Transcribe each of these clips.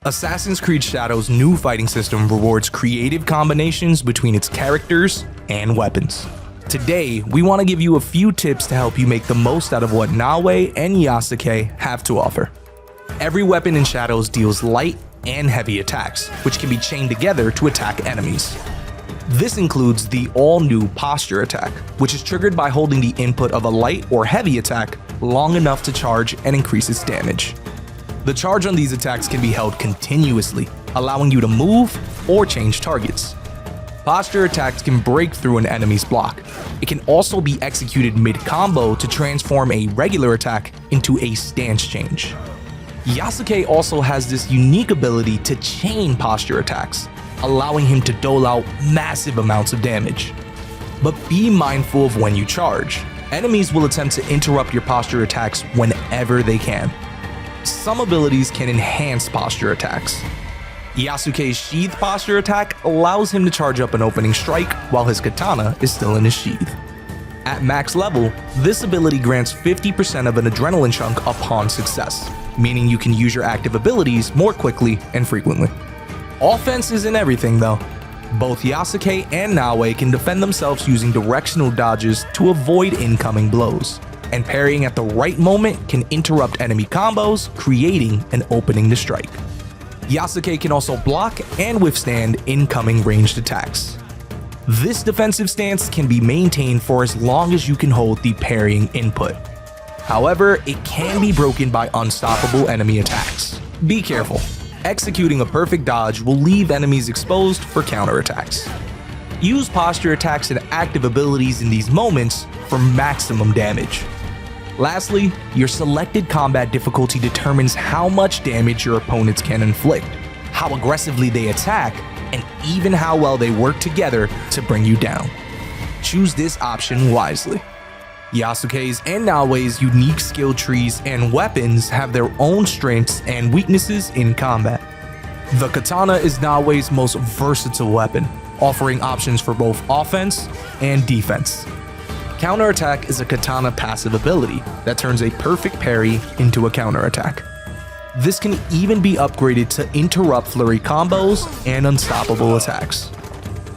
Assassin's Creed Shadow's new fighting system rewards creative combinations between its characters and weapons. Today, we want to give you a few tips to help you make the most out of what Naoe and Yasuke have to offer. Every weapon in Shadows deals light and heavy attacks, which can be chained together to attack enemies. This includes the all-new posture attack, which is triggered by holding the input of a light or heavy attack long enough to charge and increase its damage. The charge on these attacks can be held continuously, allowing you to move or change targets. Posture attacks can break through an enemy's block. It can also be executed mid-combo to transform a regular attack into a stance change. Yasuke also has this unique ability to chain posture attacks, allowing him to dole out massive amounts of damage. But be mindful of when you charge. Enemies will attempt to interrupt your posture attacks whenever they can. Some abilities can enhance posture attacks. Yasuke's sheath posture attack allows him to charge up an opening strike while his katana is still in his sheath. At max level, this ability grants 50% of an adrenaline chunk upon success, meaning you can use your active abilities more quickly and frequently. Offense isn't everything though. Both Yasuke and Naoe can defend themselves using directional dodges to avoid incoming blows, and parrying at the right moment can interrupt enemy combos, creating an opening to strike. Yasuke can also block and withstand incoming ranged attacks. This defensive stance can be maintained for as long as you can hold the parrying input. However, it can be broken by unstoppable enemy attacks. Be careful. Executing a perfect dodge will leave enemies exposed for counterattacks. Use posture attacks and active abilities in these moments for maximum damage. Lastly, your selected combat difficulty determines how much damage your opponents can inflict, how aggressively they attack, and even how well they work together to bring you down. Choose this option wisely. Yasuke's and Naoe's unique skill trees and weapons have their own strengths and weaknesses in combat. The katana is Naoe's most versatile weapon, offering options for both offense and defense. Counterattack is a katana passive ability that turns a perfect parry into a counterattack. This can even be upgraded to interrupt flurry combos and unstoppable attacks.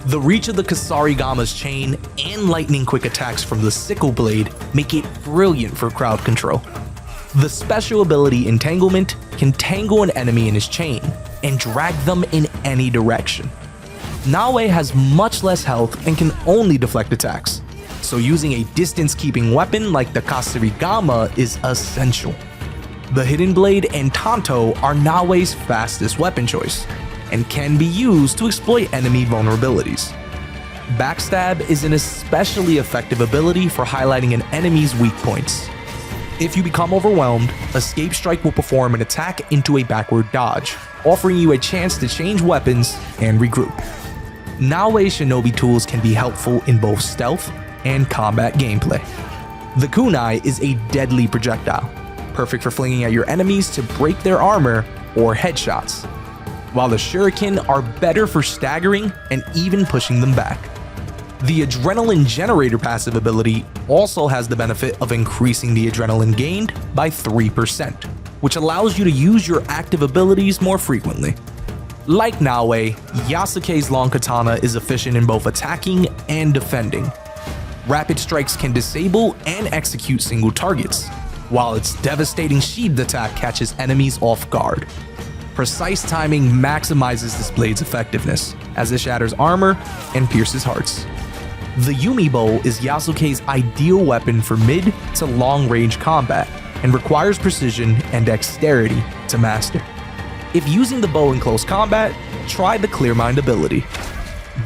The reach of the Kasarigama's chain and lightning quick attacks from the sickle blade make it brilliant for crowd control. The special ability Entanglement can tangle an enemy in his chain and drag them in any direction. Naoe has much less health and can only deflect attacks, so using a distance-keeping weapon like the Kasarigama is essential. The Hidden Blade and Tanto are Naoe's fastest weapon choice, and can be used to exploit enemy vulnerabilities. Backstab is an especially effective ability for highlighting an enemy's weak points. If you become overwhelmed, Escape Strike will perform an attack into a backward dodge, offering you a chance to change weapons and regroup. Naoe's shinobi tools can be helpful in both stealth and combat gameplay. The kunai is a deadly projectile, perfect for flinging at your enemies to break their armor or headshots, while the shuriken are better for staggering and even pushing them back. The Adrenaline Generator passive ability also has the benefit of increasing the adrenaline gained by 3%, which allows you to use your active abilities more frequently. Like Naoe, Yasuke's long katana is efficient in both attacking and defending. Rapid strikes can disable and execute single targets, while its devastating sheathed attack catches enemies off guard. Precise timing maximizes this blade's effectiveness, as it shatters armor and pierces hearts. The Yumi Bow is Yasuke's ideal weapon for mid to long range combat, and requires precision and dexterity to master. If using the bow in close combat, try the Clear Mind ability.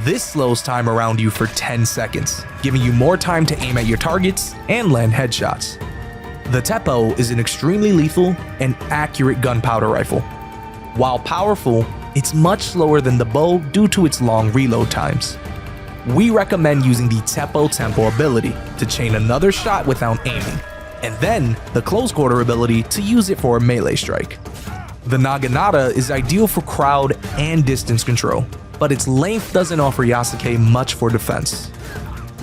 This slows time around you for 10 seconds, giving you more time to aim at your targets and land headshots. The Teppo is an extremely lethal and accurate gunpowder rifle. While powerful, it's much slower than the bow due to its long reload times. We recommend using the Teppo Tempo ability to chain another shot without aiming, and then the Close Quarter ability to use it for a melee strike. The Naginata is ideal for crowd and distance control, but its length doesn't offer Yasuke much for defense.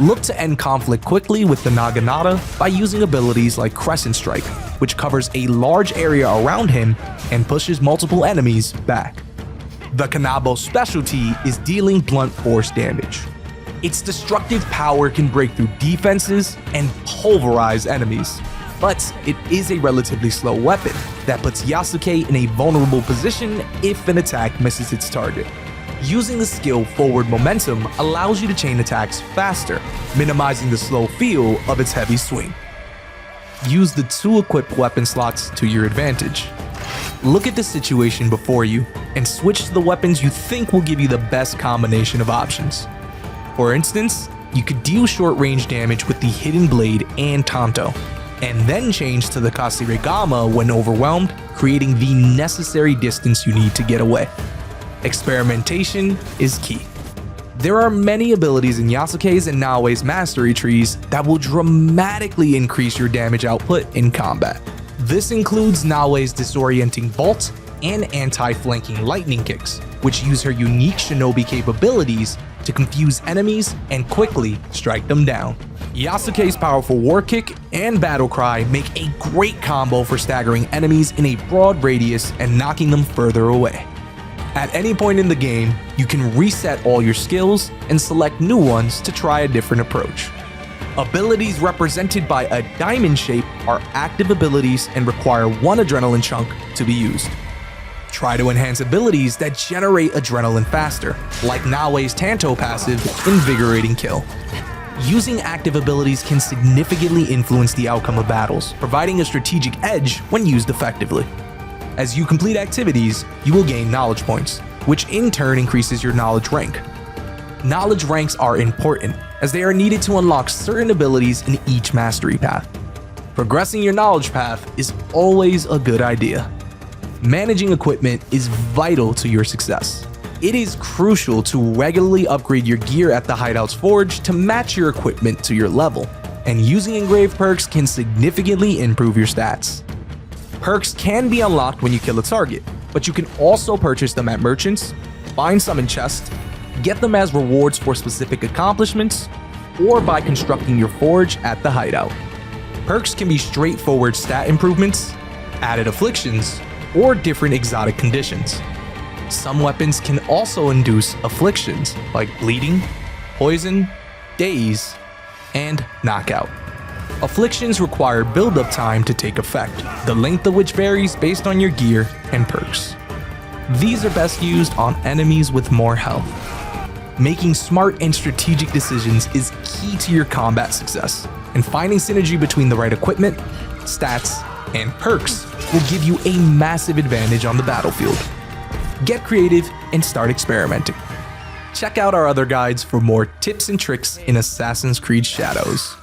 Look to end conflict quickly with the Naginata by using abilities like Crescent Strike, which covers a large area around him and pushes multiple enemies back. The Kanabo's specialty is dealing blunt force damage. Its destructive power can break through defenses and pulverize enemies, but it is a relatively slow weapon that puts Yasuke in a vulnerable position if an attack misses its target. Using the skill Forward Momentum allows you to chain attacks faster, minimizing the slow feel of its heavy swing. Use the 2 equipped weapon slots to your advantage. Look at the situation before you and switch to the weapons you think will give you the best combination of options. For instance, you could deal short-range damage with the Hidden Blade and Tanto, and then change to the Kasiregama when overwhelmed, creating the necessary distance you need to get away. Experimentation is key. There are many abilities in Yasuke's and Naoe's mastery trees that will dramatically increase your damage output in combat. This includes Naoe's disorienting bolt and anti-flanking lightning kicks, which use her unique shinobi capabilities to confuse enemies and quickly strike them down. Yasuke's powerful war kick and battle cry make a great combo for staggering enemies in a broad radius and knocking them further away. At any point in the game, you can reset all your skills and select new ones to try a different approach. Abilities represented by a diamond shape are active abilities and require 1 adrenaline chunk to be used. Try to enhance abilities that generate adrenaline faster, like Naoe's Tanto passive, Invigorating Kill. Using active abilities can significantly influence the outcome of battles, providing a strategic edge when used effectively. As you complete activities, you will gain knowledge points, which in turn increases your knowledge rank. Knowledge ranks are important, as they are needed to unlock certain abilities in each mastery path. Progressing your knowledge path is always a good idea. Managing equipment is vital to your success. It is crucial to regularly upgrade your gear at the Hideout's Forge to match your equipment to your level, and using engraved perks can significantly improve your stats. Perks can be unlocked when you kill a target, but you can also purchase them at merchants, find some in chests, get them as rewards for specific accomplishments, or by constructing your forge at the Hideout. Perks can be straightforward stat improvements, added afflictions, or different exotic conditions. Some weapons can also induce afflictions like bleeding, poison, daze, and knockout. Afflictions require build-up time to take effect, the length of which varies based on your gear and perks. These are best used on enemies with more health. Making smart and strategic decisions is key to your combat success, and finding synergy between the right equipment, stats, and perks will give you a massive advantage on the battlefield. Get creative and start experimenting. Check out our other guides for more tips and tricks in Assassin's Creed Shadows.